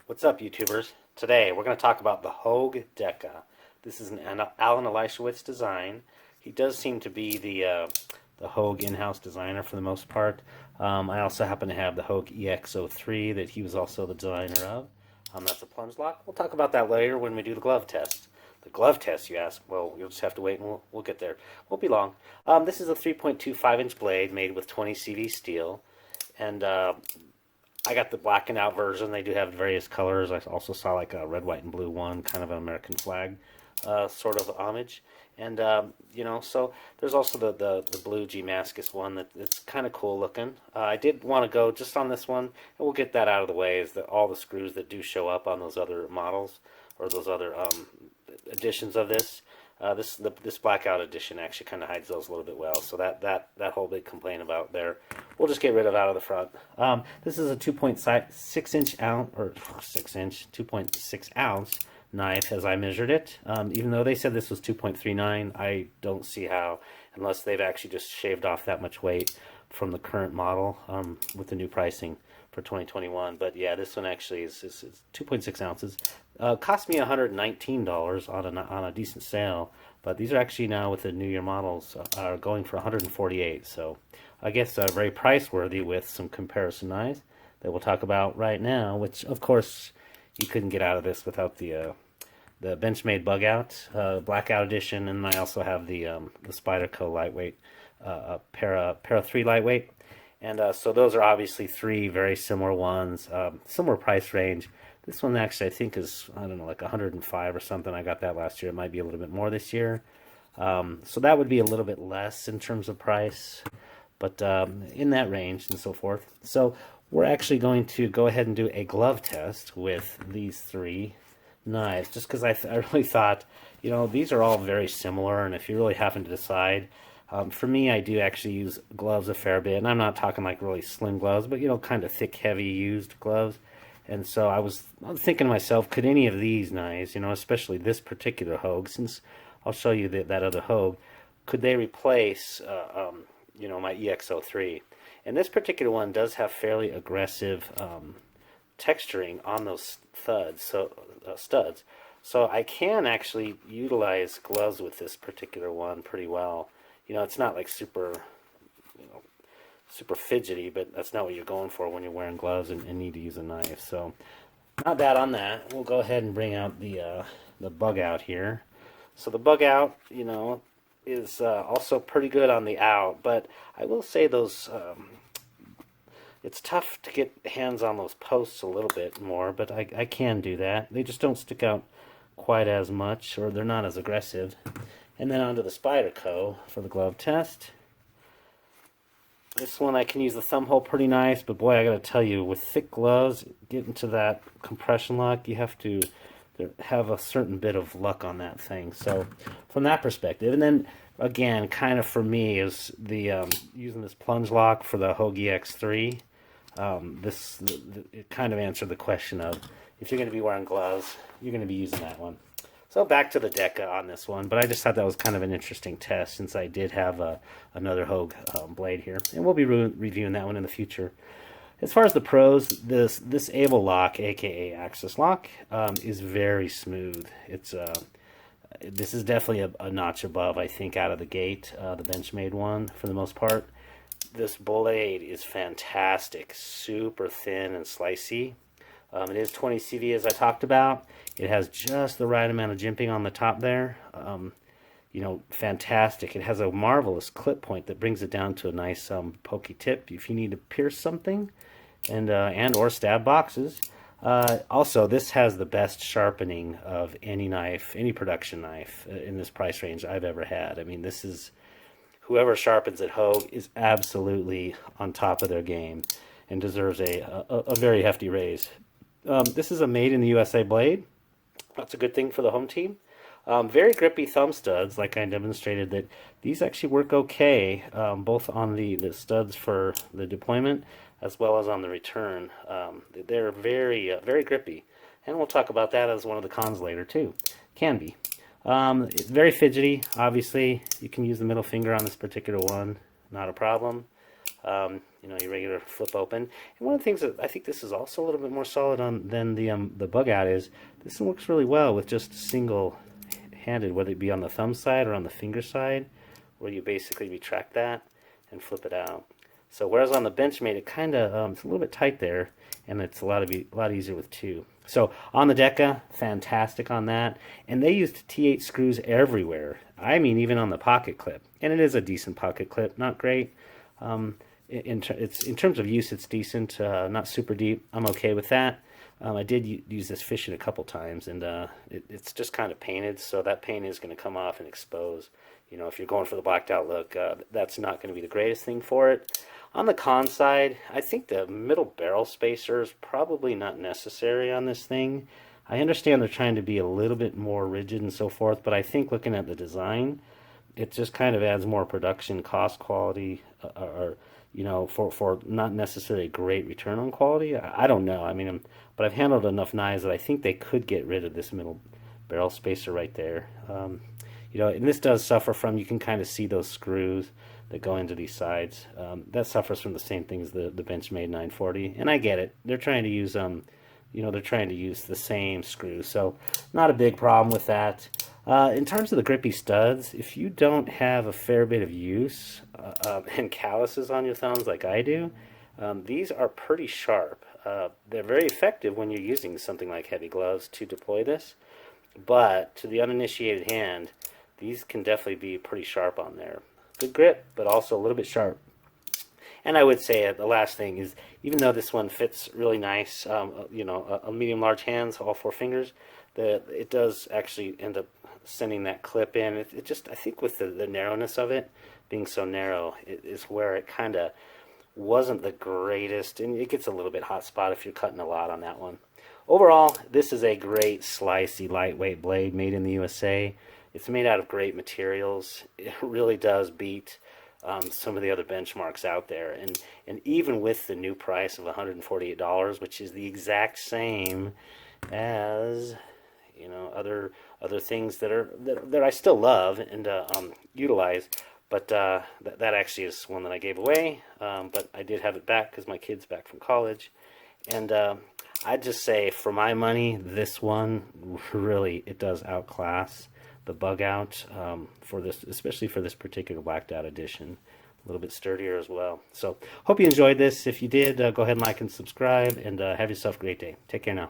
What's up, YouTubers? Today we're going to talk about the Hogue Deka. This is an Alan Elishewitz design. He does seem to be the Hogue in-house designer for the most part. I also happen to have the Hogue EX03 that he was also the designer of. That's a plunge lock. We'll talk about that later when we do the glove test. The glove test, you ask? Well, you'll just have to wait and we'll get there. Won't be long. This is a 3.25-inch blade made with 20 CV steel. And I got the blackened out version. They do have various colors. I also saw like a red, white, and blue one, kind of an American flag sort of homage. And, so there's also the blue Damascus one that's kind of cool looking. I did want to go just on this one, and we'll get that out of the way, is that all the screws that do show up on those other models, or those other editions of this. This blackout edition actually kind of hides those a little bit well. So that whole big complaint about there, we'll just get rid of out of the front. This is a 2.6 ounce or 2.6 ounce knife as I measured it. Even though they said this was 2.39, I don't see how, unless they've actually just shaved off that much weight from the current model with the new pricing for 2021. But yeah, this one actually is 2.6 ounces. Cost me $119 on a decent sale, but these are actually now with the New Year models are going for $148. So I guess very price worthy with some comparison knives that we'll talk about right now. Which of course you couldn't get out of this without the Benchmade bug out blackout edition, and I also have the Spyderco lightweight para 3 lightweight. And so those are obviously three very similar ones, similar price range. This one actually I think is, I don't know, like 105 or something. I got that last year. It might be a little bit more this year. So that would be a little bit less in terms of price, but in that range and so forth. So we're actually going to go ahead and do a glove test with these three knives, just because I really thought, these are all very similar, and if you really happen to decide, for me, I do actually use gloves a fair bit, and I'm not talking like really slim gloves, but kind of thick, heavy used gloves. And so I was thinking to myself, could any of these knives, especially this particular Hogue, since I'll show you that other Hogue, could they replace, my EX03? And this particular one does have fairly aggressive texturing on those studs. So I can actually utilize gloves with this particular one pretty well. It's not like super fidgety, but that's not what you're going for when you're wearing gloves and need to use a knife. So not bad on that. We'll go ahead and bring out the bug out here. So the bug out, is also pretty good on the out, but I will say those, it's tough to get hands on those posts a little bit more, but I can do that. They just don't stick out quite as much, or they're not as aggressive. And then onto the Spyderco for the glove test. This one I can use the thumb hole pretty nice, but boy, I gotta tell you, with thick gloves, getting to that compression lock, you have to have a certain bit of luck on that thing. So from that perspective, and then again, kind of for me is the using this plunge lock for the Hogue EX3. It kind of answered the question of, if you're going to be wearing gloves, you're going to be using that one. So back to the Deka on this one, but I just thought that was kind of an interesting test, since I did have another Hogue blade here, and we'll be reviewing that one in the future. As far as the pros, this Able lock, aka Axis lock, is very smooth. This is definitely a notch above, I think, out of the gate, the Benchmade one for the most part. This blade is fantastic, super thin and slicey. It is 20 CV as I talked about. It has just the right amount of jimping on the top there. Fantastic. It has a marvelous clip point that brings it down to a nice pokey tip if you need to pierce something and or stab boxes. Also, this has the best sharpening of any knife, any production knife in this price range I've ever had. I mean, this is, whoever sharpens at Hogue is absolutely on top of their game and deserves a very hefty raise. This is a made in the USA blade. That's a good thing for the home team. Very grippy thumb studs, like I demonstrated, that these actually work okay, both on the studs for the deployment as well as on the return. They're very, very grippy. And we'll talk about that as one of the cons later too. Can be. It's very fidgety, obviously. You can use the middle finger on this particular one, not a problem. You know, your regular flip open. And one of the things that I think this is also a little bit more solid on than the bug out is this one works really well with just single handed, whether it be on the thumb side or on the finger side, where you basically retract that and flip it out. So whereas on the Benchmade, it kind of it's a little bit tight there, and it's a lot easier with two. So on the Deka, fantastic on that, and they used T8 screws everywhere. I mean, even on the pocket clip, and it is a decent pocket clip, not great. In terms of use, it's decent, not super deep. I'm okay with that. I did use this fishing a couple times, and it's just kind of painted, so that paint is going to come off and expose. You know, if you're going for the blacked out look, that's not going to be the greatest thing for it. On the con side, I think the middle barrel spacer is probably not necessary on this thing. I understand they're trying to be a little bit more rigid and so forth, but I think looking at the design, it just kind of adds more production cost quality, or you know, for not necessarily a great return on quality. I don't know. I mean, but I've handled enough knives that I think they could get rid of this middle barrel spacer right there. You know, and this does suffer from, you can kind of see those screws that go into these sides. That suffers from the same thing as the Benchmade 940, and I get it. They're trying to use you know, they're trying to use the same screws, so not a big problem with that. In terms of the grippy studs, if you don't have a fair bit of use and calluses on your thumbs like I do, these are pretty sharp. They're very effective when you're using something like heavy gloves to deploy this, but to the uninitiated hand, these can definitely be pretty sharp on there. Good grip, but also a little bit sharp. And I would say the last thing is, even though this one fits really nice, you know, a medium-large hands, all four fingers, it does actually end up sending that clip in. It just, I think with the narrowness of it, being so narrow, it is where it kind of wasn't the greatest, and it gets a little bit hot spot if you're cutting a lot on that one. Overall, this is a great slicey, lightweight blade made in the USA. It's made out of great materials. It really does beat some of the other benchmarks out there, and even with the new price of $148, which is the exact same as, you know, other things that I still love and utilize, but that actually is one that I gave away, but I did have it back because my kid's back from college, and I'd just say for my money, this one really, it does outclass the bug out for this, especially for this particular blacked out edition. A little bit sturdier as well. So hope you enjoyed this. If you did, go ahead and like and subscribe, and have yourself a great day. Take care now.